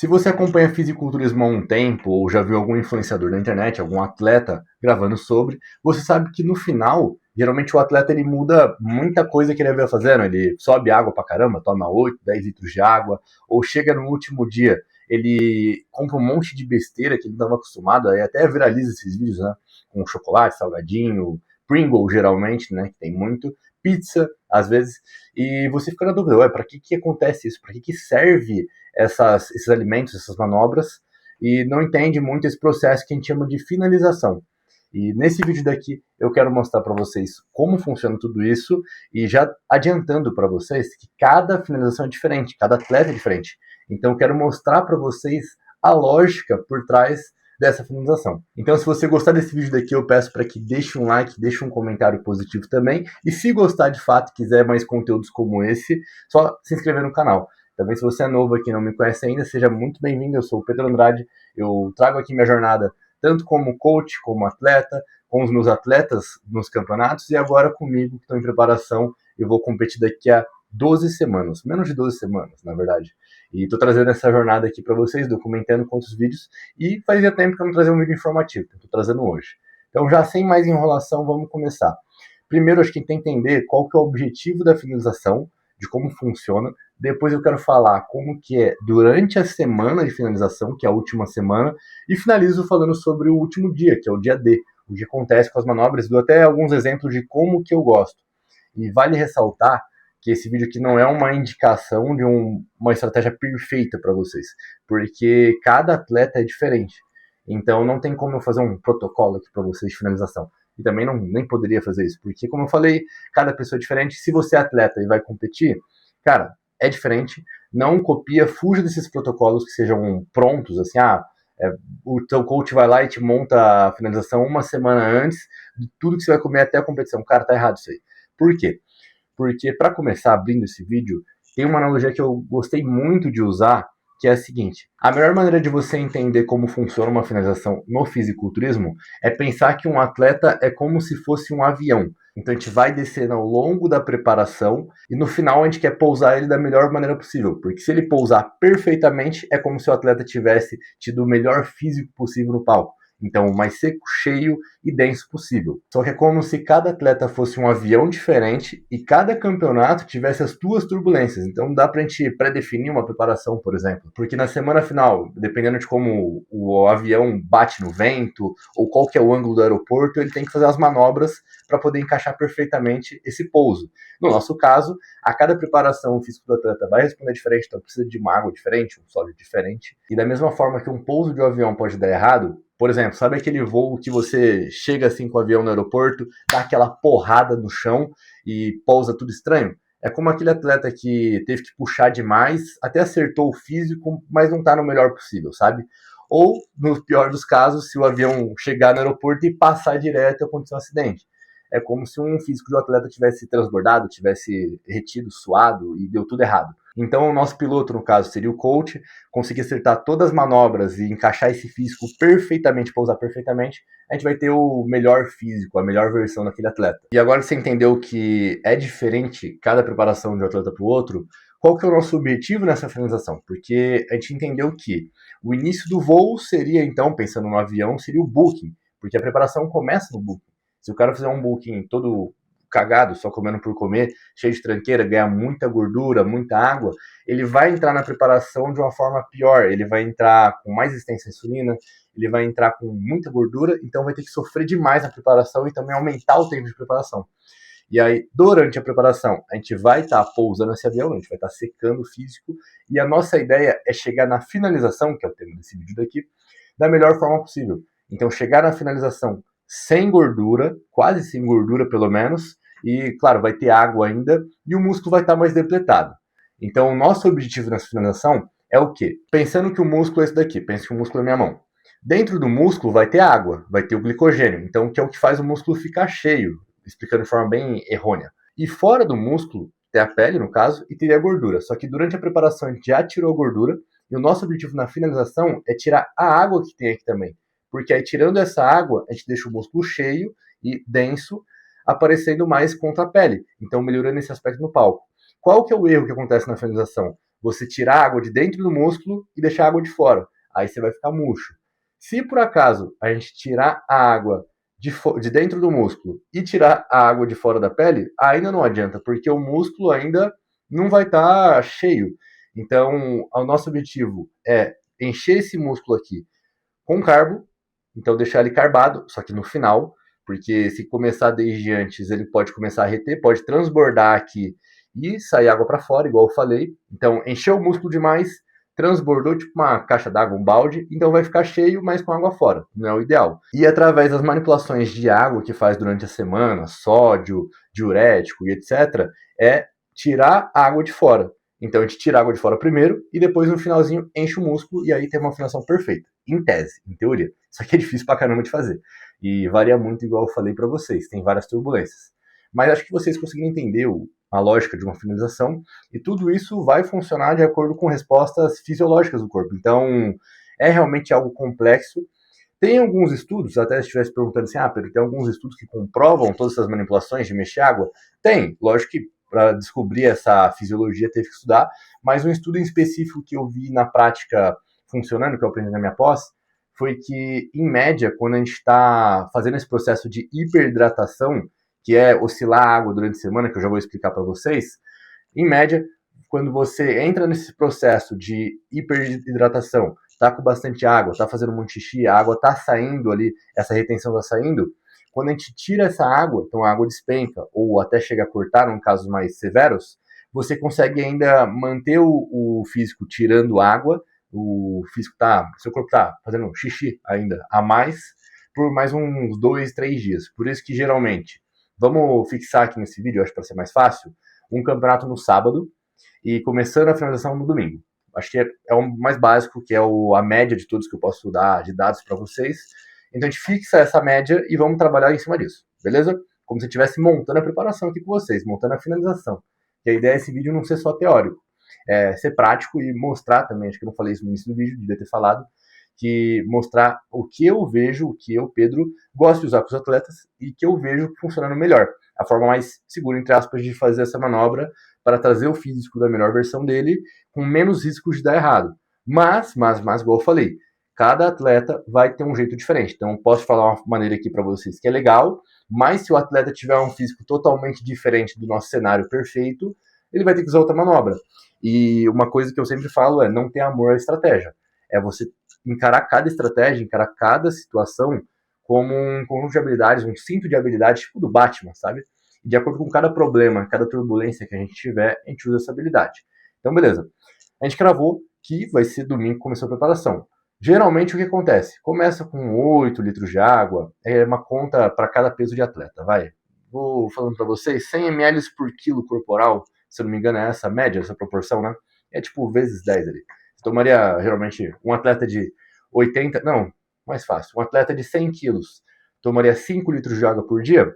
Se você acompanha fisiculturismo há um tempo, ou já viu algum influenciador na internet, algum atleta gravando sobre, você sabe que no final, geralmente o atleta ele muda muita coisa que ele havia fazendo. Ele sobe água pra caramba, toma 8, 10 litros de água, ou chega no último dia, ele compra um monte de besteira que ele não estava acostumado, aí até viraliza esses vídeos, né? Com chocolate, salgadinho, Pringle geralmente, né? Que tem muito, pizza, às vezes, e você fica na dúvida, ué, para que acontece isso? Para que serve esses alimentos, essas manobras, e não entende muito esse processo que a gente chama de finalização. E nesse vídeo daqui eu quero mostrar para vocês como funciona tudo isso e já adiantando para vocês que cada finalização é diferente, cada atleta é diferente. Então eu quero mostrar para vocês a lógica por trás dessa finalização. Então se você gostar desse vídeo daqui, eu peço para que deixe um like, deixe um comentário positivo também. E se gostar de fato e quiser mais conteúdos como esse, só se inscrever no canal. Também se você é novo aqui e não me conhece ainda, seja muito bem-vindo. Eu sou o Pedro Andrade, eu trago aqui minha jornada tanto como coach, como atleta, com os meus atletas nos campeonatos e agora comigo que estou em preparação. Eu vou competir daqui a 12 semanas, menos de 12 semanas, na verdade. E estou trazendo essa jornada aqui para vocês, documentando quantos vídeos, e fazia tempo que eu não trazia um vídeo informativo, estou trazendo hoje. Então já sem mais enrolação, vamos começar. Primeiro, acho que tem que entender qual que é o objetivo da finalização, de como funciona. Depois eu quero falar como que é durante a semana de finalização, que é a última semana, e finalizo falando sobre o último dia, que é o dia D, o que acontece com as manobras. Dou até alguns exemplos de como que eu gosto. E vale ressaltar que esse vídeo aqui não é uma indicação de uma estratégia perfeita para vocês, porque cada atleta é diferente. Então não tem como eu fazer um protocolo aqui para vocês de finalização. E também nem poderia fazer isso, porque como eu falei, cada pessoa é diferente. Se você é atleta e vai competir, cara, é diferente. Não copia, fuja desses protocolos que sejam prontos, assim, o teu coach vai lá e te monta a finalização uma semana antes de tudo que você vai comer até a competição. Cara, tá errado isso aí. Por quê? Porque, para começar abrindo esse vídeo, tem uma analogia que eu gostei muito de usar, que é a seguinte: a melhor maneira de você entender como funciona uma finalização no fisiculturismo é pensar que um atleta é como se fosse um avião. Então a gente vai descendo ao longo da preparação e no final a gente quer pousar ele da melhor maneira possível, porque se ele pousar perfeitamente é como se o atleta tivesse tido o melhor físico possível no palco. Então, o mais seco, cheio e denso possível. Só que é como se cada atleta fosse um avião diferente e cada campeonato tivesse as suas turbulências. Então, dá pra gente pré-definir uma preparação, por exemplo. Porque na semana final, dependendo de como o avião bate no vento ou qual que é o ângulo do aeroporto, ele tem que fazer as manobras para poder encaixar perfeitamente esse pouso. No nosso caso, a cada preparação o físico do atleta vai responder diferente, então precisa de uma água diferente, um sólido diferente. E da mesma forma que um pouso de um avião pode dar errado, por exemplo, sabe aquele voo que você chega assim com o avião no aeroporto, dá aquela porrada no chão e pousa tudo estranho? É como aquele atleta que teve que puxar demais, até acertou o físico, mas não está no melhor possível, sabe? Ou, no pior dos casos, se o avião chegar no aeroporto e passar direto e acontecer um acidente. É como se um físico de um atleta tivesse transbordado, tivesse retido, suado e deu tudo errado. Então, o nosso piloto, no caso, seria o coach, conseguir acertar todas as manobras e encaixar esse físico perfeitamente, pousar perfeitamente, a gente vai ter o melhor físico, a melhor versão daquele atleta. E agora que você entendeu que é diferente cada preparação de um atleta para o outro, qual que é o nosso objetivo nessa finalização? Porque a gente entendeu que o início do voo seria, então, pensando no avião, seria o booking, porque a preparação começa no booking. Se o cara fizer um booking todo cagado, só comendo por comer, cheio de tranqueira, ganhar muita gordura, muita água, ele vai entrar na preparação de uma forma pior, ele vai entrar com mais resistência à insulina, ele vai entrar com muita gordura, então vai ter que sofrer demais na preparação e também aumentar o tempo de preparação. E aí, durante a preparação, a gente vai estar pousando esse avião, a gente vai estar secando o físico, e a nossa ideia é chegar na finalização, que é o tema desse vídeo daqui, da melhor forma possível. Então, chegar na finalização sem gordura, quase sem gordura pelo menos, e claro, vai ter água ainda, e o músculo vai estar mais depletado. Então, o nosso objetivo nessa finalização é o quê? Pensando que o músculo é esse daqui, pense que o músculo é minha mão. Dentro do músculo vai ter água, vai ter o glicogênio, então que é o que faz o músculo ficar cheio, explicando de forma bem errônea. E fora do músculo, tem a pele, no caso, e teria a gordura. Só que durante a preparação a gente já tirou a gordura, e o nosso objetivo na finalização é tirar a água que tem aqui também. Porque aí, tirando essa água, a gente deixa o músculo cheio e denso, aparecendo mais contra a pele. Então, melhorando esse aspecto no palco. Qual que é o erro que acontece na finalização? você tirar a água de dentro do músculo e deixar a água de fora. Aí você vai ficar murcho. Se por acaso a gente tirar a água de dentro do músculo e tirar a água de fora da pele, ainda não adianta, porque o músculo ainda não vai estar cheio. Então, o nosso objetivo é encher esse músculo aqui com carbo, então deixar ele carbado, só que no final, porque se começar desde antes, ele pode começar a reter, pode transbordar aqui e sair água para fora, igual eu falei. Então, encheu o músculo demais, transbordou tipo uma caixa d'água, um balde, então vai ficar cheio, mas com água fora. Não é o ideal. E através das manipulações de água que faz durante a semana, sódio, diurético e etc., é tirar a água de fora. Então a gente tira a água de fora primeiro e depois no finalzinho enche o músculo e aí tem uma afinação perfeita. Em tese, em teoria. Só que é difícil pra caramba de fazer. E varia muito, igual eu falei pra vocês. Tem várias turbulências. Mas acho que vocês conseguiram entender a lógica de uma finalização e tudo isso vai funcionar de acordo com respostas fisiológicas do corpo. Então é realmente algo complexo. Tem alguns estudos, até se estivesse perguntando assim, Pedro, tem alguns estudos que comprovam todas essas manipulações de mexer água? Tem, lógico que para descobrir essa fisiologia teve que estudar, mas um estudo em específico que eu vi na prática funcionando, que eu aprendi na minha pós, foi que, em média, quando a gente está fazendo esse processo de hiperidratação, que é oscilar a água durante a semana, que eu já vou explicar para vocês, em média, quando você entra nesse processo de hiperidratação, tá com bastante água, tá fazendo um monte de xixi, a água tá saindo ali, essa retenção tá saindo, quando a gente tira essa água, então a água despenca, ou até chega a cortar, em casos mais severos, você consegue ainda manter o físico tirando água, o físico seu corpo tá fazendo xixi ainda a mais, por mais uns 2, 3 dias. Por isso que geralmente, vamos fixar aqui nesse vídeo, acho que para ser mais fácil, um campeonato no sábado e começando a finalização no domingo. Acho que é o mais básico, que é a média de todos que eu posso dar de dados para vocês. Então a gente fixa essa média e vamos trabalhar em cima disso, beleza? Como se eu estivesse montando a preparação aqui com vocês, montando a finalização. E a ideia desse vídeo não ser só teórico, é ser prático e mostrar também, acho que eu não falei isso no início do vídeo, devia ter falado, que mostrar o que eu vejo, o que eu, Pedro, gosto de usar com os atletas e que eu vejo funcionando melhor. A forma mais segura, entre aspas, de fazer essa manobra para trazer o físico da melhor versão dele com menos riscos de dar errado. Mas, igual eu falei, cada atleta vai ter um jeito diferente. Então, posso falar uma maneira aqui para vocês que é legal, mas se o atleta tiver um físico totalmente diferente do nosso cenário perfeito, ele vai ter que usar outra manobra. E uma coisa que eu sempre falo é não ter amor à estratégia. É você encarar cada estratégia, encarar cada situação como um conjunto de habilidades, um cinto de habilidades, tipo do Batman, sabe? E de acordo com cada problema, cada turbulência que a gente tiver, a gente usa essa habilidade. Então, beleza. A gente cravou que vai ser domingo que começou a preparação. Geralmente o que acontece? Começa com 8 litros de água, é uma conta para cada peso de atleta, vai. Vou falando para vocês, 100 ml por quilo corporal, se eu não me engano é essa média, essa proporção, né? É tipo vezes 10 ali. Você tomaria, geralmente, um atleta de 80, não, mais fácil, um atleta de 100 quilos tomaria 5 litros de água por dia,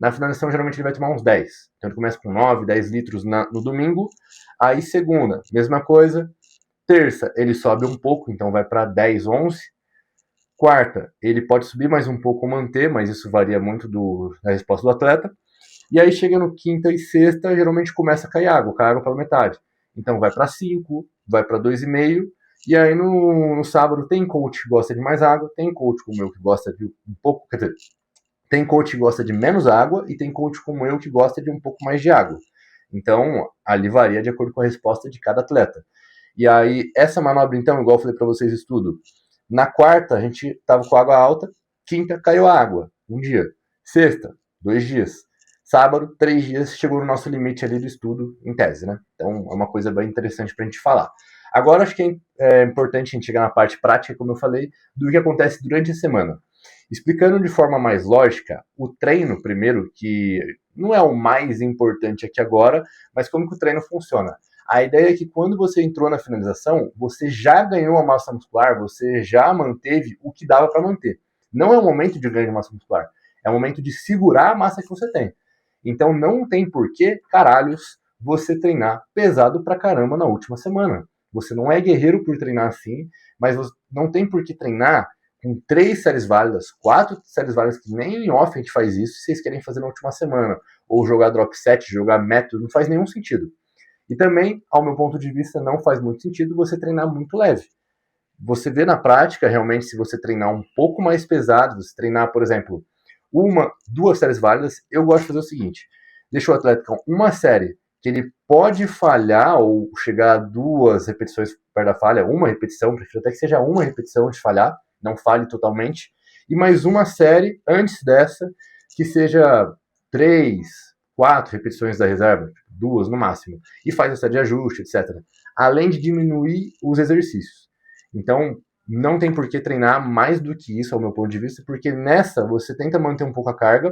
na finalização geralmente ele vai tomar uns 10. Então ele começa com 9, 10 litros no domingo, aí segunda, mesma coisa, terça, ele sobe um pouco, então vai para 10, 11. Quarta, ele pode subir mais um pouco ou manter, mas isso varia muito da resposta do atleta. E aí chega no quinta e sexta, geralmente começa a cair água, cai água pela metade. Então vai para 5, vai para 2,5. E aí no sábado tem coach que gosta de mais água, tem coach como eu que gosta de um pouco, quer dizer, tem coach que gosta de menos água e tem coach como eu que gosta de um pouco mais de água. Então, ali varia de acordo com a resposta de cada atleta. E aí, essa manobra, então, igual eu falei para vocês, estudo. Na quarta, a gente tava com água alta. Quinta, caiu a água. Um dia. Sexta, 2 dias. Sábado, 3 dias. Chegou no nosso limite ali do estudo, em tese, né? Então, é uma coisa bem interessante pra gente falar. Agora, acho que é importante a gente chegar na parte prática, como eu falei, do que acontece durante a semana. Explicando de forma mais lógica, o treino, primeiro, que não é o mais importante aqui agora, mas como que o treino funciona. A ideia é que quando você entrou na finalização, você já ganhou a massa muscular, você já manteve o que dava para manter. Não é o momento de ganho de massa muscular, é o momento de segurar a massa que você tem. Então não tem porquê, caralhos, você treinar pesado pra caramba na última semana. Você não é guerreiro por treinar assim, mas não tem por que treinar com 3 séries válidas, 4 séries válidas, que nem em off a gente faz isso, se vocês querem fazer na última semana. Ou jogar drop set, jogar método, não faz nenhum sentido. E também, ao meu ponto de vista, não faz muito sentido você treinar muito leve. Você vê na prática, realmente, se você treinar um pouco mais pesado, você treinar, por exemplo, duas séries válidas, eu gosto de fazer o seguinte: deixa o atleta com uma série que ele pode falhar ou chegar a 2 repetições perto da falha, uma repetição, prefiro até que seja uma repetição de falhar, não falhe totalmente, e mais uma série antes dessa que seja 3, 4 repetições da reserva, 2 no máximo, e faz a série de ajuste, etc. Além de diminuir os exercícios. Então, não tem por que treinar mais do que isso, ao meu ponto de vista, porque nessa você tenta manter um pouco a carga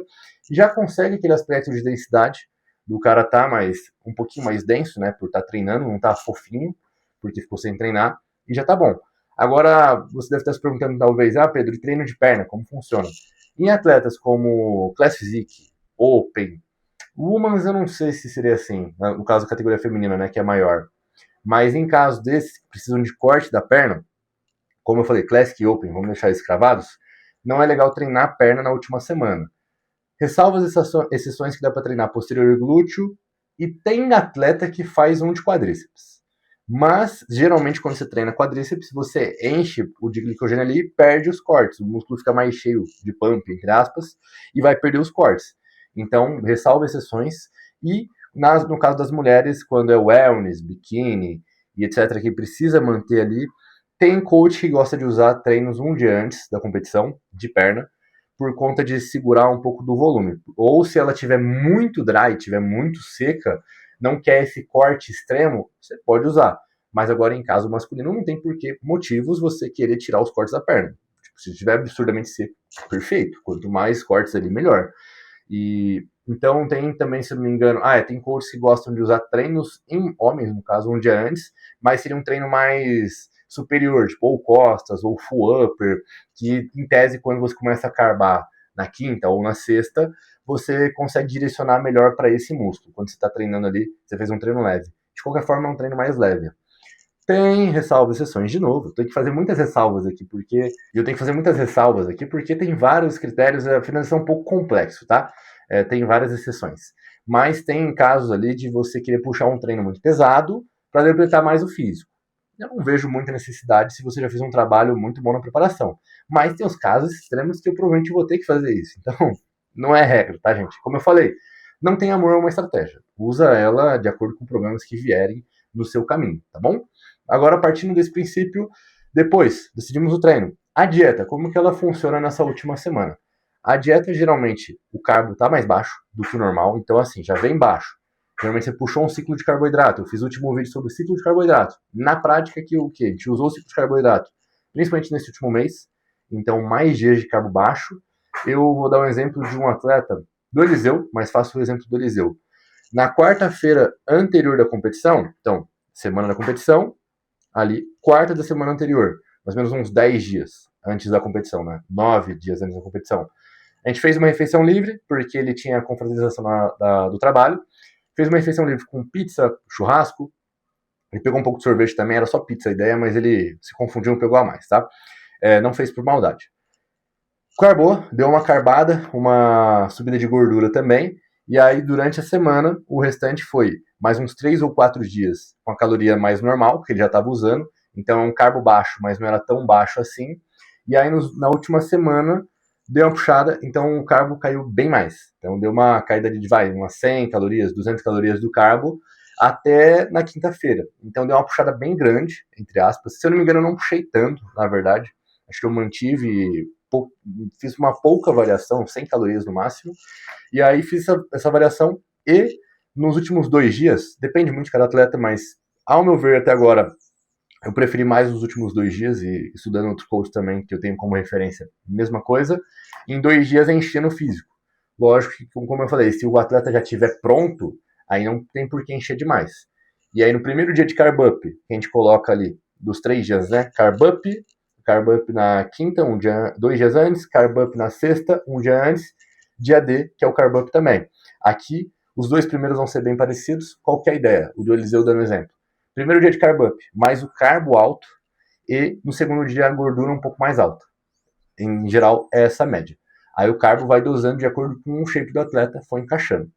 e já consegue aquele aspecto de densidade do cara tá um pouquinho mais denso, né, por estar treinando, não tá fofinho, porque ficou sem treinar, e já tá bom. Agora, você deve estar se perguntando talvez, Pedro, e treino de perna, como funciona? Em atletas como Class Physique, Open, Women's eu não sei se seria assim, no caso da categoria feminina, né, que é maior. Mas em casos desses, que precisam de corte da perna, como eu falei, Classic e Open, vamos deixar eles cravados, não é legal treinar a perna na última semana. Ressalva as exceções que dá para treinar posterior e glúteo, e tem atleta que faz um de quadríceps. Mas, geralmente, quando você treina quadríceps, você enche o de glicogênio ali e perde os cortes. O músculo fica mais cheio de pump, entre aspas, e vai perder os cortes. Então, ressalva exceções. E, no caso das mulheres, quando é wellness, biquíni e etc., que precisa manter ali, tem coach que gosta de usar treinos um dia antes da competição, de perna, por conta de segurar um pouco do volume. Ou se ela tiver muito dry, tiver muito seca, não quer esse corte extremo, você pode usar. Mas agora em caso masculino não tem motivos você querer tirar os cortes da perna. Tipo, se estiver absurdamente seco, perfeito. Quanto mais cortes ali, melhor. E então tem também, se eu não me engano, tem coaches que gostam de usar treinos em homens, no caso, um dia antes, mas seria um treino mais superior, tipo ou costas ou full upper, que em tese quando você começa a carbar na quinta ou na sexta, você consegue direcionar melhor para esse músculo. Quando você está treinando ali, você fez um treino leve. De qualquer forma, é um treino mais leve. Tem ressalvas, exceções. De novo, tenho que fazer muitas ressalvas aqui, porque tem vários critérios, afinal, isso é um pouco complexo, tá? Tem várias exceções. Mas tem casos ali de você querer puxar um treino muito pesado para depletar mais o físico. Eu não vejo muita necessidade se você já fez um trabalho muito bom na preparação. Mas tem os casos extremos que eu provavelmente vou ter que fazer isso. Então, não é regra, tá, gente? Como eu falei, não tem amor a uma estratégia. Usa ela de acordo com problemas que vierem no seu caminho, tá bom? Agora, partindo desse princípio, depois decidimos o treino. A dieta, como que ela funciona nessa última semana? A dieta, geralmente, o carbo tá mais baixo do que o normal, então assim, já vem baixo. Geralmente você puxou um ciclo de carboidrato. Eu fiz o último vídeo sobre o ciclo de carboidrato. Na prática, o que? A gente usou o ciclo de carboidrato, principalmente nesse último mês. Então, mais dias de carbo baixo. Eu vou dar um exemplo de um atleta do Eliseu, mas faço o exemplo do Eliseu. Na quarta-feira anterior da competição, então, semana da competição, ali, quarta da semana anterior, mais ou menos uns 10 dias antes da competição, né? 9 dias antes da competição. A gente fez uma refeição livre, porque ele tinha a confraternização do trabalho. Fez uma refeição livre com pizza, churrasco. Ele pegou um pouco de sorvete também, era só pizza a ideia, mas ele se confundiu, não pegou a mais, tá? Não fez por maldade. Carbou, deu uma carbada, uma subida de gordura também. E aí, durante a semana, o restante foi mais uns 3 ou 4 dias com a caloria mais normal, que ele já estava usando. Então é um carbo baixo, mas não era tão baixo assim. E aí, na última semana, deu uma puxada, então o carbo caiu bem mais. Então deu uma caída de, umas 100 calorias, 200 calorias do carbo, até na quinta-feira. Então deu uma puxada bem grande, entre aspas. Se eu não me engano, eu não puxei tanto, na verdade. Acho que eu fiz uma pouca variação, 100 calorias no máximo. E aí fiz essa variação e nos últimos 2 dias, depende muito de cada atleta, mas ao meu ver até agora, eu preferi mais os últimos 2 dias, e estudando outros coaches também, que eu tenho como referência, mesma coisa, em 2 dias enchendo o físico. Lógico que, como eu falei, se o atleta já estiver pronto, aí não tem por que encher demais. E aí no primeiro dia de carb up, que a gente coloca ali, dos 3 dias, né? Carb up na quinta, 2 dias antes, carb up na sexta, 1 dia antes, dia D, que é o carb up também. Aqui, os 2 primeiros vão ser bem parecidos. Qual que é a ideia? O do Eliseu dando exemplo. Primeiro dia de carb up, mais o carbo alto, e no segundo dia a gordura um pouco mais alta. Em geral, é essa média. Aí o carbo vai dosando de acordo com o shape do atleta, foi encaixando.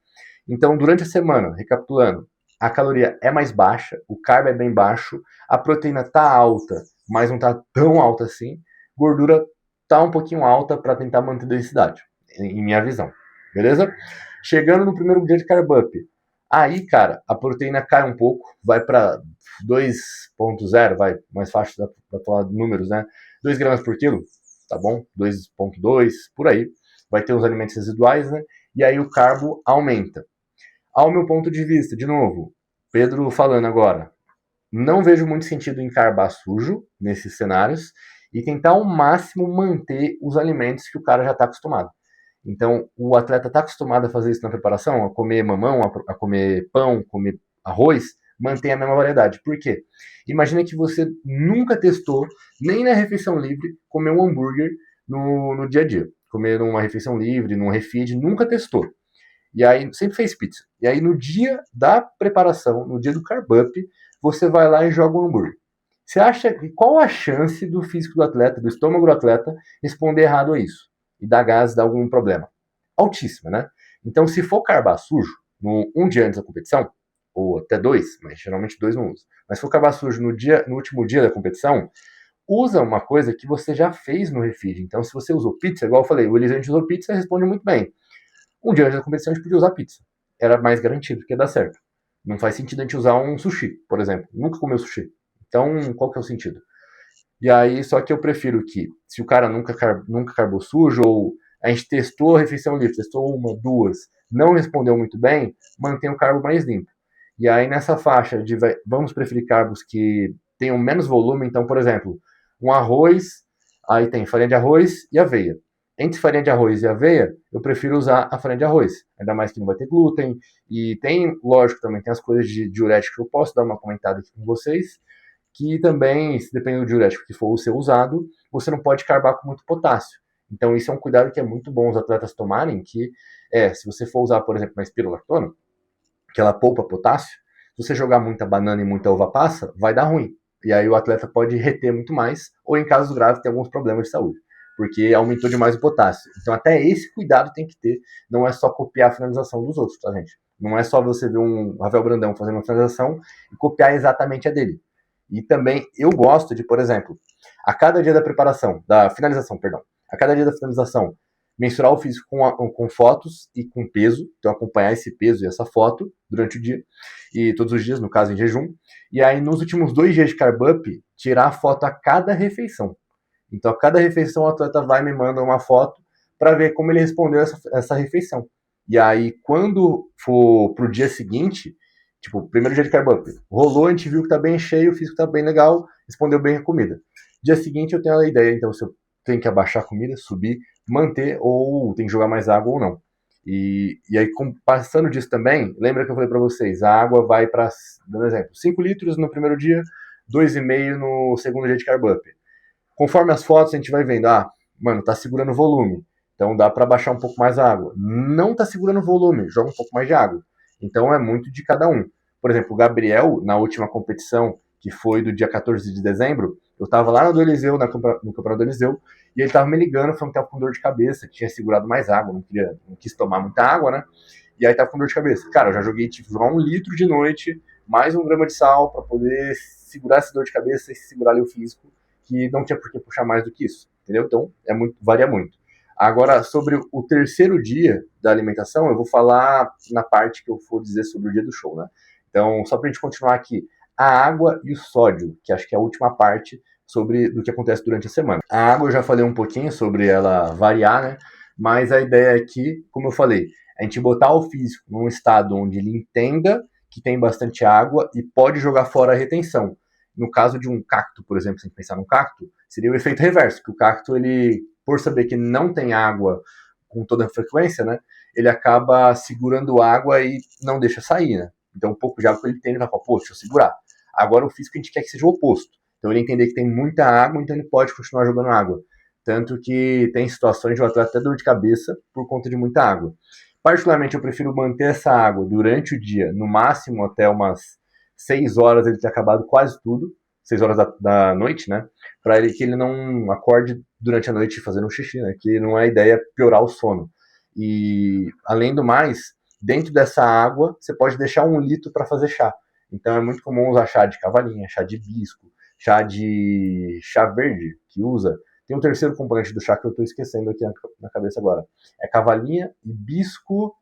Então, durante a semana, recapitulando, a caloria é mais baixa, o carbo é bem baixo, a proteína tá alta, mas não tá tão alta assim, gordura tá um pouquinho alta para tentar manter a densidade, em minha visão. Beleza? Chegando no primeiro dia de carb up, aí, cara, a proteína cai um pouco, vai para 2,0, vai, mais fácil da falar de números, né? 2 gramas por quilo, tá bom? 2,2, por aí. Vai ter os alimentos residuais, né? E aí o carbo aumenta. Ao meu ponto de vista, de novo, Pedro falando agora, não vejo muito sentido em carbar sujo nesses cenários e tentar ao máximo manter os alimentos que o cara já está acostumado. Então, o atleta está acostumado a fazer isso na preparação, a comer mamão, a comer pão, comer arroz, mantém a mesma variedade. Por quê? Imagina que você nunca testou, nem na refeição livre, comer um hambúrguer no dia a dia. Comer numa refeição livre, num refeed, nunca testou. E aí, sempre fez pizza. E aí, no dia da preparação, no dia do carb up, você vai lá e joga um hambúrguer. Você acha qual a chance do físico do atleta, do estômago do atleta, responder errado a isso? E dar gás, dar algum problema? Altíssima, né? Então, se for carbar sujo, um dia antes da competição, ou até 2, mas geralmente 2 não usa. Mas se for carbar sujo no último dia da competição, usa uma coisa que você já fez no refeed. Então, se você usou pizza, igual eu falei, o Elisante usou pizza, responde muito bem. Um dia antes da competição a gente podia usar pizza. Era mais garantido que ia dar certo. Não faz sentido a gente usar um sushi, por exemplo. Nunca comeu sushi. Então, qual que é o sentido? E aí, só que eu prefiro que, se o cara nunca carbou sujo, ou a gente testou a refeição livre, testou uma, duas, não respondeu muito bem, mantém o carbo mais limpo. E aí, nessa faixa de vamos preferir carbos que tenham menos volume, então, por exemplo, um arroz, aí tem farinha de arroz e aveia. Entre farinha de arroz e aveia, eu prefiro usar a farinha de arroz. Ainda mais que não vai ter glúten. E tem, lógico, também tem as coisas de diurético que eu posso dar uma comentada aqui com vocês, que também, dependendo do diurético que for o ser usado, você não pode carbar com muito potássio. Então isso é um cuidado que é muito bom os atletas tomarem, que se você for usar, por exemplo, uma espirulactona, que ela poupa potássio, se você jogar muita banana e muita uva passa, vai dar ruim. E aí o atleta pode reter muito mais, ou em casos graves ter alguns problemas de saúde, porque aumentou demais o potássio. Então até esse cuidado tem que ter, não é só copiar a finalização dos outros, tá, gente? Não é só você ver um Rafael Brandão fazendo uma finalização e copiar exatamente a dele. E também eu gosto de, por exemplo, a cada dia da preparação, da finalização, perdão, a cada dia da finalização, mensurar o físico com fotos e com peso, então acompanhar esse peso e essa foto durante o dia, e todos os dias, no caso em jejum, e aí nos últimos 2 dias de carb up, tirar a foto a cada refeição. Então a cada refeição o atleta vai e me manda uma foto para ver como ele respondeu essa refeição. E aí quando for pro dia seguinte, tipo, primeiro dia de carb up, rolou, a gente viu que tá bem cheio, o físico tá bem legal, respondeu bem a comida. Dia seguinte eu tenho a ideia, então, se eu tenho que abaixar a comida, subir, manter, ou tem que jogar mais água ou não. E aí, passando disso também, lembra que eu falei para vocês, a água vai para, dando exemplo, 5 litros no primeiro dia, 2,5 no segundo dia de carb up. Conforme as fotos, a gente vai vendo, mano, tá segurando volume, então dá para baixar um pouco mais a água. Não tá segurando volume, joga um pouco mais de água. Então é muito de cada um. Por exemplo, o Gabriel, na última competição, que foi do dia 14 de dezembro, eu tava lá no Eliseu, no campeonato do Eliseu, e ele tava me ligando, falando que tava com dor de cabeça, que tinha segurado mais água, não quis tomar muita água, né? E aí tava com dor de cabeça. Cara, eu já joguei, tipo, jogar 1 litro de noite, mais 1 grama de sal, para poder segurar essa dor de cabeça e segurar ali o físico, que não tinha por que puxar mais do que isso, entendeu? Então, varia muito. Agora, sobre o terceiro dia da alimentação, eu vou falar na parte que eu for dizer sobre o dia do show, né? Então, só pra gente continuar aqui, a água e o sódio, que acho que é a última parte do que acontece durante a semana. A água eu já falei um pouquinho sobre ela variar, né? Mas a ideia é que, como eu falei, a gente botar o físico num estado onde ele entenda que tem bastante água e pode jogar fora a retenção. No caso de um cacto, por exemplo, se a gente pensar num cacto, seria o efeito reverso, que o cacto, ele, por saber que não tem água com toda a frequência, né, ele acaba segurando água e não deixa sair, né? Então, um pouco de água que ele tem, ele vai falar, pô, deixa eu segurar. Agora, o físico a gente quer que seja o oposto. Então, ele entender que tem muita água, então ele pode continuar jogando água. Tanto que tem situações de um atleta ter dor de cabeça por conta de muita água. Particularmente, eu prefiro manter essa água durante o dia, no máximo até umas 6 horas ele ter acabado quase tudo, 6 horas da noite, né? Para que ele não acorde durante a noite fazendo um xixi, né? Que não é a ideia piorar o sono. E, além do mais, dentro dessa água, você pode deixar 1 litro para fazer chá. Então é muito comum usar chá de cavalinha, chá de hibisco, chá verde, que usa. Tem um terceiro componente do chá que eu estou esquecendo aqui na cabeça agora. É cavalinha, hibisco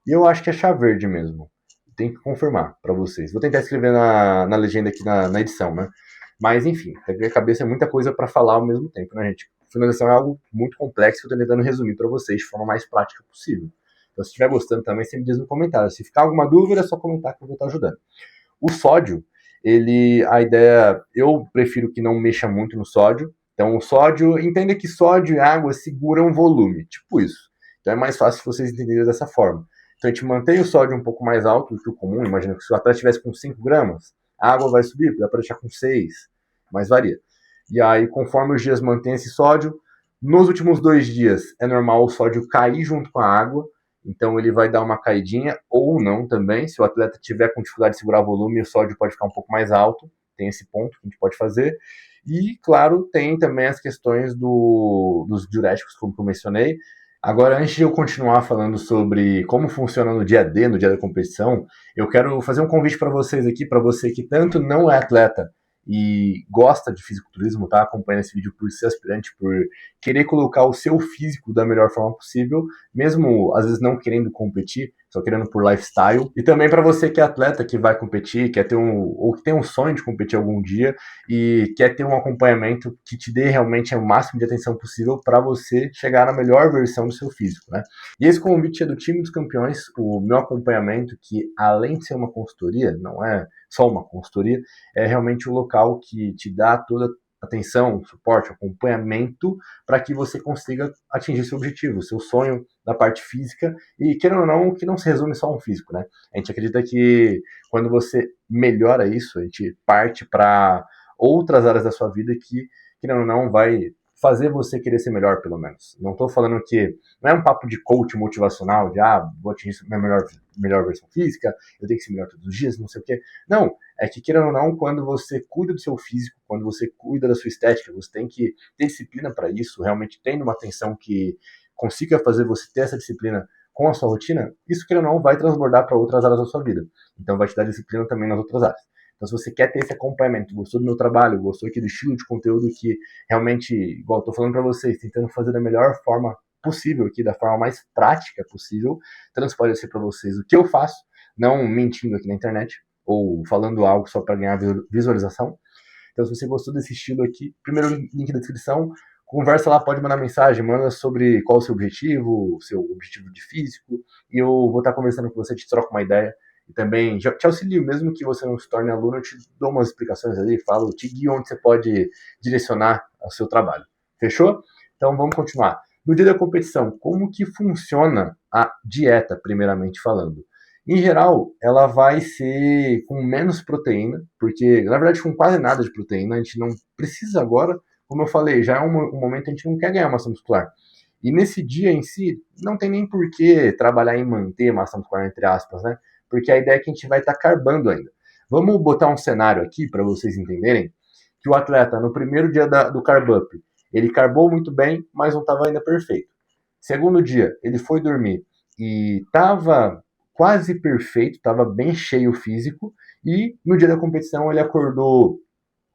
e eu acho que é chá verde mesmo. Tem que confirmar para vocês. Vou tentar escrever na legenda aqui na edição, né? Mas enfim, na minha cabeça é muita coisa para falar ao mesmo tempo, né, gente? Finalização é algo muito complexo que eu estou tentando resumir para vocês de forma mais prática possível. Então, se estiver gostando também, você me diz no comentário. Se ficar alguma dúvida, é só comentar que eu vou estar ajudando. O sódio, a ideia, eu prefiro que não mexa muito no sódio. Então, o sódio, entenda que sódio e água seguram volume, tipo isso. Então, é mais fácil vocês entenderem dessa forma. Então, a gente mantém o sódio um pouco mais alto do que o comum. Imagina que se o atleta estivesse com 5 gramas, a água vai subir, dá para deixar com 6, mas varia. E aí, conforme os dias mantém esse sódio, nos últimos 2 dias é normal o sódio cair junto com a água, então ele vai dar uma caidinha, ou não também. Se o atleta tiver com dificuldade de segurar o volume, o sódio pode ficar um pouco mais alto, tem esse ponto que a gente pode fazer. E, claro, tem também as questões dos diuréticos, como eu mencionei. Agora, antes de eu continuar falando sobre como funciona no dia D, no dia da competição, eu quero fazer um convite para vocês aqui, para você que tanto não é atleta e gosta de fisiculturismo, tá? Acompanha esse vídeo por ser aspirante, por querer colocar o seu físico da melhor forma possível, mesmo às vezes não querendo competir, só querendo por lifestyle. E também para você que é atleta, que vai competir, quer ter ou que tem um sonho de competir algum dia e quer ter um acompanhamento que te dê realmente o máximo de atenção possível para você chegar na melhor versão do seu físico, né? E esse convite é do time dos campeões, o meu acompanhamento, que além de ser uma consultoria, não é só uma consultoria, é realmente o local que te dá toda atenção, suporte, acompanhamento para que você consiga atingir seu objetivo, seu sonho da parte física e, querendo ou não, que não se resume só a um físico, né? A gente acredita que quando você melhora isso, a gente parte para outras áreas da sua vida que, querendo ou não, vai fazer você querer ser melhor, pelo menos. Não estou falando que não é um papo de coach motivacional, de vou atingir minha melhor versão física, eu tenho que ser melhor todos os dias, não sei o quê. Não, é que, querendo ou não, quando você cuida do seu físico, quando você cuida da sua estética, você tem que ter disciplina para isso, realmente tendo uma atenção que consiga fazer você ter essa disciplina com a sua rotina, isso, querendo ou não, vai transbordar para outras áreas da sua vida. Então vai te dar disciplina também nas outras áreas. Então, se você quer ter esse acompanhamento, gostou do meu trabalho, gostou aqui do estilo de conteúdo que realmente, igual eu tô falando para vocês, tentando fazer da melhor forma possível aqui, da forma mais prática possível, transparecer para vocês o que eu faço, não mentindo aqui na internet, ou falando algo só para ganhar visualização. Então, se você gostou desse estilo aqui, primeiro link da descrição, conversa lá, pode mandar mensagem, manda sobre qual o seu objetivo de físico, e eu vou estar conversando com você, te troco uma ideia, e também te auxilio, mesmo que você não se torne aluno, eu te dou umas explicações ali, te guio onde você pode direcionar o seu trabalho. Fechou? Então vamos continuar. No dia da competição, como que funciona a dieta, primeiramente falando? Em geral, ela vai ser com menos proteína, porque, na verdade, com quase nada de proteína, a gente não precisa agora, como eu falei, já é um momento que a gente não quer ganhar massa muscular. E nesse dia em si, não tem nem por que trabalhar em manter massa muscular, entre aspas, né? Porque a ideia é que a gente vai estar carbando ainda. Vamos botar um cenário aqui para vocês entenderem que o atleta, no primeiro dia do carb up, ele carbou muito bem, mas não estava ainda perfeito. Segundo dia, ele foi dormir e estava quase perfeito, estava bem cheio o físico, e no dia da competição ele acordou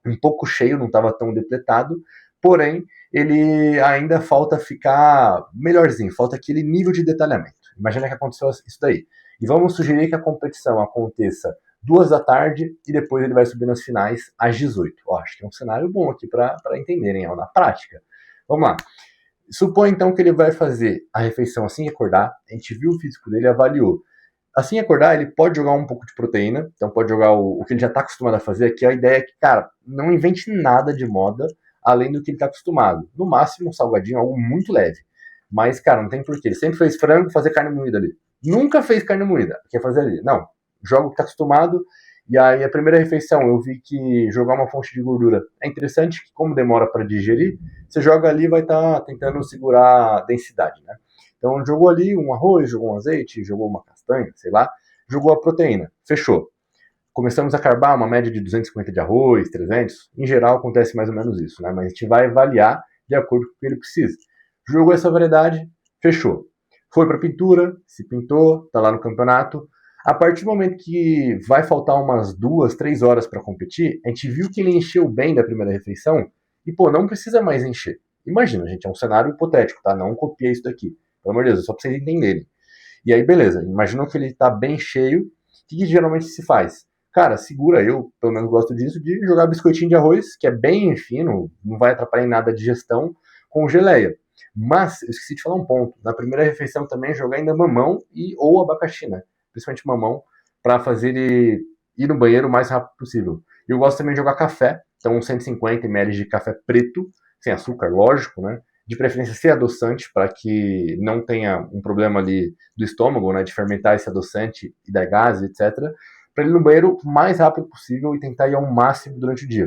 um pouco cheio, não estava tão depletado, porém ele ainda falta ficar melhorzinho, falta aquele nível de detalhamento. Imagina que aconteceu isso daí. E vamos sugerir que a competição aconteça 2 da tarde e depois ele vai subir nas finais às 18. Acho que é um cenário bom aqui para entenderem, na prática. Vamos lá. Supõe então que ele vai fazer a refeição assim que acordar, a gente viu o físico dele, avaliou. Assim que acordar, ele pode jogar um pouco de proteína, então pode jogar o que ele já está acostumado a fazer, que a ideia é que, cara, não invente nada de moda além do que ele está acostumado. No máximo, um salgadinho, algo muito leve. Mas, cara, não tem porquê. Ele sempre fez frango, fazer carne moída ali. Nunca fez carne moída, quer fazer ali. Não, joga o que está acostumado. E aí, a primeira refeição, eu vi que jogar uma fonte de gordura é interessante, que como demora para digerir, você joga ali e vai estar tentando segurar a densidade, né? Então, jogou ali um arroz, jogou um azeite, jogou uma castanha, sei lá, jogou a proteína, fechou. Começamos a carbar uma média de 250 de arroz, 300. Em geral, acontece mais ou menos isso, né? Mas a gente vai avaliar de acordo com o que ele precisa. Jogou essa variedade, fechou. Foi para pintura, se pintou, tá lá no campeonato. A partir do momento que vai faltar umas 2, 3 horas para competir, a gente viu que ele encheu bem da primeira refeição e, pô, não precisa mais encher. Imagina, gente, é um cenário hipotético, tá? Não copia isso daqui. Pelo amor de Deus, só pra vocês entenderem. E aí, beleza, imaginou que ele tá bem cheio, o que geralmente se faz? Cara, segura, eu pelo menos gosto disso, de jogar biscoitinho de arroz, que é bem fino, não vai atrapalhar em nada a digestão, com geleia. Mas, eu esqueci de falar um ponto, na primeira refeição também jogar ainda mamão e ou abacaxi, né? Principalmente mamão, para fazer ele ir no banheiro o mais rápido possível. E eu gosto também de jogar café, então 150 ml de café preto, sem açúcar, lógico, né? De preferência ser adoçante, para que não tenha um problema ali do estômago, né? De fermentar esse adoçante e dar gases, etc. Para ele ir no banheiro o mais rápido possível e tentar ir ao máximo durante o dia.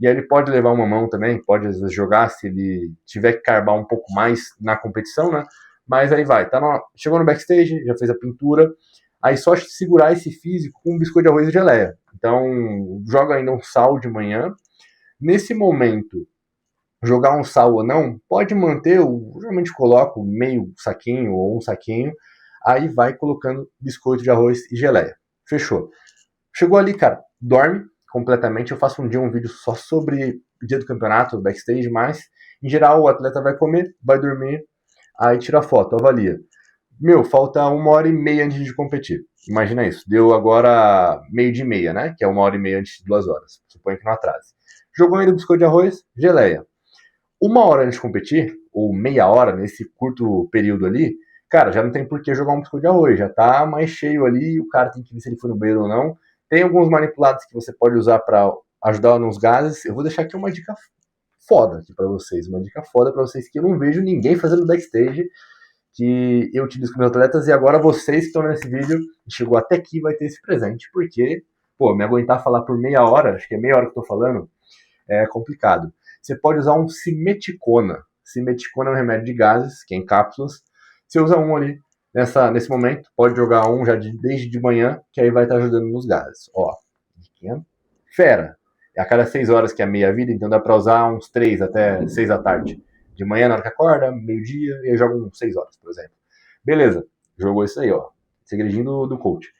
E aí ele pode levar uma mão também, pode às vezes jogar se ele tiver que carbar um pouco mais na competição, né? Mas aí vai, chegou no backstage, já fez a pintura, aí só segurar esse físico com um biscoito de arroz e geleia. Então, joga ainda um sal de manhã. Nesse momento, jogar um sal ou não, pode manter, eu geralmente coloco meio saquinho ou um saquinho, aí vai colocando biscoito de arroz e geleia. Fechou. Chegou ali, cara, dorme completamente. Eu faço um vídeo só sobre o dia do campeonato, backstage, mas em geral o atleta vai comer, vai dormir, aí tira a foto, avalia. Meu, falta 1h30 antes de competir. Imagina isso. Deu agora 12h30, né? Que é 1h30 antes de 2 horas. Suponho que não atrase. Jogou ainda biscoito de arroz, geleia. 1 hora antes de competir, ou meia hora nesse curto período ali, cara, já não tem por que jogar um biscoito de arroz. Já tá mais cheio ali, o cara tem que ver se ele foi no banheiro ou não. Tem alguns manipulados que você pode usar para ajudar nos gases. Eu vou deixar aqui uma dica foda aqui para vocês. Uma dica foda para vocês que eu não vejo ninguém fazendo backstage, que eu utilizo com meus atletas, e agora vocês que estão nesse vídeo, chegou até aqui, vai ter esse presente, porque, pô, me aguentar falar por meia hora, acho que é meia hora que eu tô falando, é complicado. Você pode usar um simeticona. Simeticona é um remédio de gases, que é em cápsulas. Você usa um ali nesse momento, pode jogar um já desde de manhã, que aí vai estar ajudando nos gases. Ó, fera. É a cada 6 horas que é meia vida, então dá pra usar uns 3 até 6 da tarde. De manhã, na hora que acorda, meio-dia, e eu jogo uns 6 horas, por exemplo. Beleza, jogou isso aí, ó. Segredinho do coach.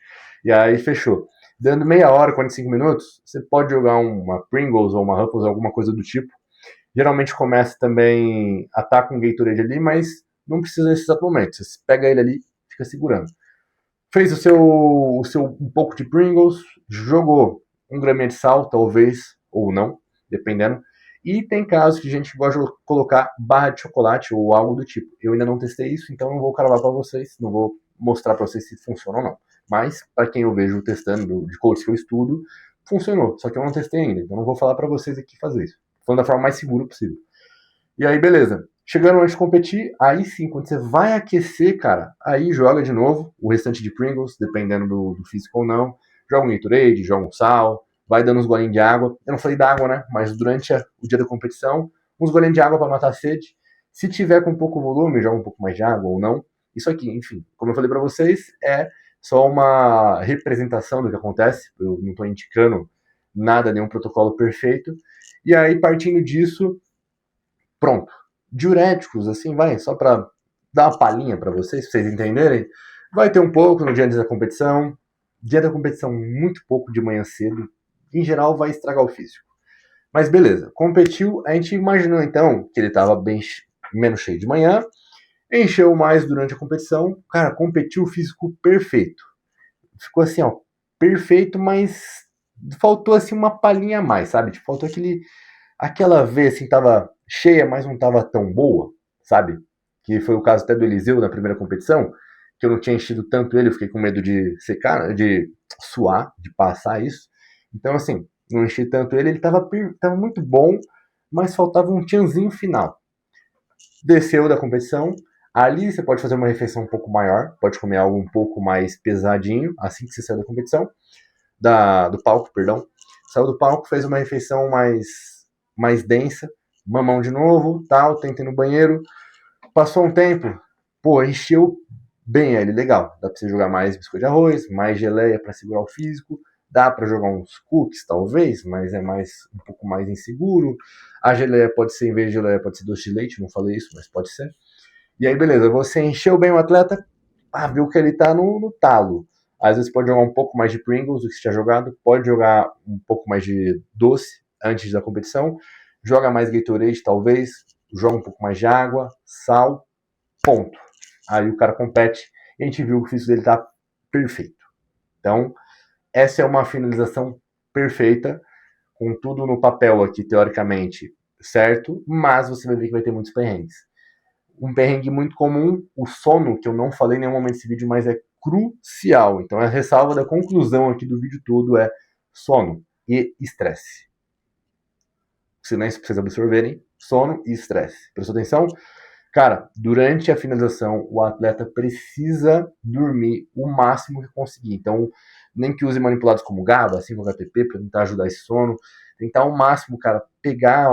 E aí, fechou. Dando meia hora, 45 minutos, você pode jogar uma Pringles ou uma Ruffles, alguma coisa do tipo. Geralmente começa também a estar com o Gatorade ali, mas não precisa nesse exato momento. Você pega ele ali, fica segurando. Fez o seu um pouco de Pringles, jogou 1 graminha de sal, talvez, ou não, dependendo. E tem casos que a gente gosta de colocar barra de chocolate ou algo do tipo. Eu ainda não testei isso, então não vou cravar para vocês, não vou mostrar para vocês se funciona ou não. Mas, para quem eu vejo testando, de coaches que eu estudo, funcionou. Só que eu não testei ainda, então não vou falar para vocês aqui fazer isso. Falando da forma mais segura possível. E aí, beleza. Chegando antes de competir, aí sim, quando você vai aquecer, cara, aí joga de novo o restante de Pringles, dependendo do físico ou não. Joga um Gatorade, joga um sal, vai dando uns golinhos de água. Eu não falei da água, né? Mas durante o dia da competição, uns golinhos de água para matar a sede. Se tiver com pouco volume, joga um pouco mais de água ou não. Isso aqui, enfim, como eu falei para vocês, é só uma representação do que acontece. Eu não estou indicando nada, nenhum protocolo perfeito. E aí, partindo disso, pronto. Diuréticos, assim, vai, só para dar uma palhinha para vocês, pra vocês entenderem. Vai ter um pouco no dia antes da competição. Dia da competição, muito pouco de manhã cedo. Em geral, vai estragar o físico. Mas beleza, competiu. A gente imaginou então que ele estava bem menos cheio de manhã. Encheu mais durante a competição. Cara, competiu o físico perfeito. Ficou assim, ó, perfeito, mas faltou assim uma palhinha a mais, sabe? Tipo, faltou aquela vez assim, tava cheia, mas não tava tão boa, sabe? Que foi o caso até do Eliseu na primeira competição, que eu não tinha enchido tanto ele, eu fiquei com medo de secar, de suar, de passar isso. Então, assim, não enchi tanto ele tava muito bom, mas faltava um tchanzinho final. Desceu da competição, ali você pode fazer uma refeição um pouco maior, pode comer algo um pouco mais pesadinho, assim que você saiu da competição, do palco, perdão. Saiu do palco, fez uma refeição mais densa, mamão de novo, tal, tentei no banheiro. Passou um tempo, pô, encheu bem ele, legal. Dá pra você jogar mais biscoito de arroz, mais geleia para segurar o físico. Dá para jogar uns cookies, talvez, mas é um pouco mais inseguro. A geleia pode ser, em vez de geleia, pode ser doce de leite, não falei isso, mas pode ser. E aí, beleza, você encheu bem o atleta, viu que ele tá no talo. Às vezes pode jogar um pouco mais de Pringles do que você tinha jogado, pode jogar um pouco mais de doce antes da competição, joga mais Gatorade talvez, joga um pouco mais de água, sal, ponto. Aí o cara compete e a gente viu que o físico dele tá perfeito. Então, essa é uma finalização perfeita, com tudo no papel aqui, teoricamente, certo, mas você vai ver que vai ter muitos perrengues. Um perrengue muito comum, o sono, que eu não falei em nenhum momento desse vídeo, mas é crucial. Então, a ressalva da conclusão aqui do vídeo todo é sono e estresse. Silêncio para vocês absorverem, sono e estresse. Prestou atenção? Cara, durante a finalização, o atleta precisa dormir o máximo que conseguir. Então, nem que use manipulados como GABA, assim como HTP, para tentar ajudar esse sono. Tentar ao máximo, cara, pegar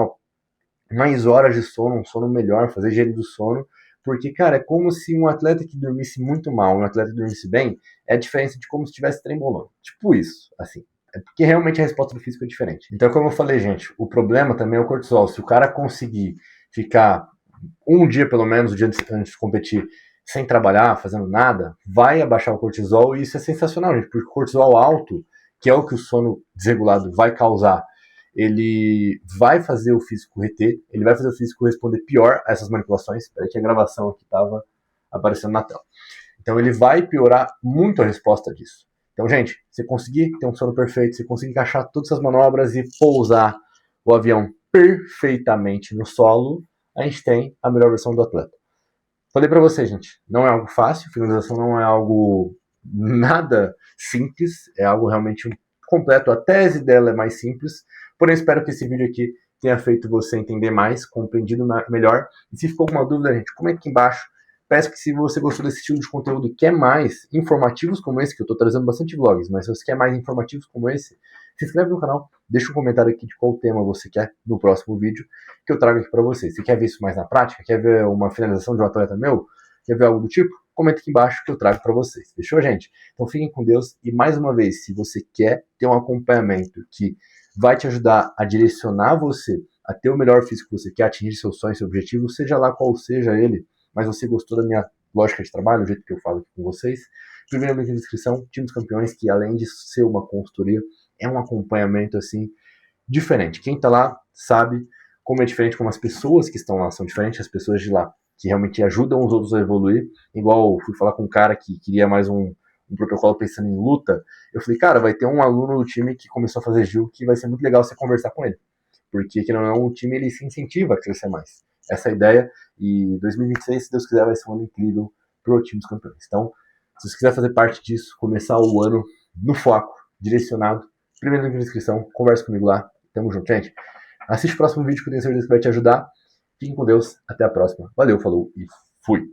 mais horas de sono, um sono melhor, fazer higiene do sono. Porque, cara, é como se um atleta que dormisse muito mal, um atleta que dormisse bem, é a diferença de como se estivesse trembolando. Tipo isso, assim. É porque realmente a resposta do físico é diferente. Então, como eu falei, gente, o problema também é o cortisol. Se o cara conseguir ficar um dia pelo menos, o dia antes de competir, sem trabalhar, fazendo nada, vai abaixar o cortisol e isso é sensacional, gente, porque o cortisol alto, que é o que o sono desregulado vai causar, ele vai fazer o físico reter, ele vai fazer o físico responder pior a essas manipulações. Espera que a gravação aqui estava aparecendo na tela. Então ele vai piorar muito a resposta disso. Então, gente, você conseguir ter um sono perfeito, você conseguir encaixar todas essas manobras e pousar o avião perfeitamente no solo, a gente tem a melhor versão do atleta. Falei para você, gente, não é algo fácil, finalização não é algo nada simples, é algo realmente completo, a tese dela é mais simples, porém espero que esse vídeo aqui tenha feito você entender mais, compreendido melhor, e se ficou alguma dúvida, gente, comenta aqui embaixo. Peço que se você gostou desse estilo de conteúdo e quer mais informativos como esse, que eu estou trazendo bastante vlogs, mas se você quer mais informativos como esse, se inscreve no canal, deixa um comentário aqui de qual tema você quer no próximo vídeo que eu trago aqui para você. Se quer ver isso mais na prática, quer ver uma finalização de um atleta meu, quer ver algo do tipo, comenta aqui embaixo que eu trago para vocês. Fechou, gente? Então fiquem com Deus e mais uma vez, se você quer ter um acompanhamento que vai te ajudar a direcionar você a ter o melhor físico que você quer, atingir seu sonho, seu objetivo, seja lá qual seja ele, mas você gostou da minha lógica de trabalho, o jeito que eu falo aqui com vocês, primeiro link na descrição, Time dos Campeões, que além de ser uma consultoria, é um acompanhamento assim diferente. Quem tá lá sabe como é diferente, como as pessoas que estão lá são diferentes, as pessoas de lá que realmente ajudam os outros a evoluir. Igual eu fui falar com um cara que queria mais um protocolo pensando em luta, eu falei, cara, vai ter um aluno do time que começou a fazer Gil que vai ser muito legal você conversar com ele, porque que não, o time ele se incentiva a crescer mais. Essa é a ideia, e 2026, se Deus quiser, vai ser um ano incrível pro time dos campeões. Então, se você quiser fazer parte disso, começar o ano no foco, direcionado, primeiro link na descrição, conversa comigo lá, tamo junto, gente. Assiste o próximo vídeo que eu tenho certeza que vai te ajudar. Fiquem com Deus, até a próxima. Valeu, falou e fui!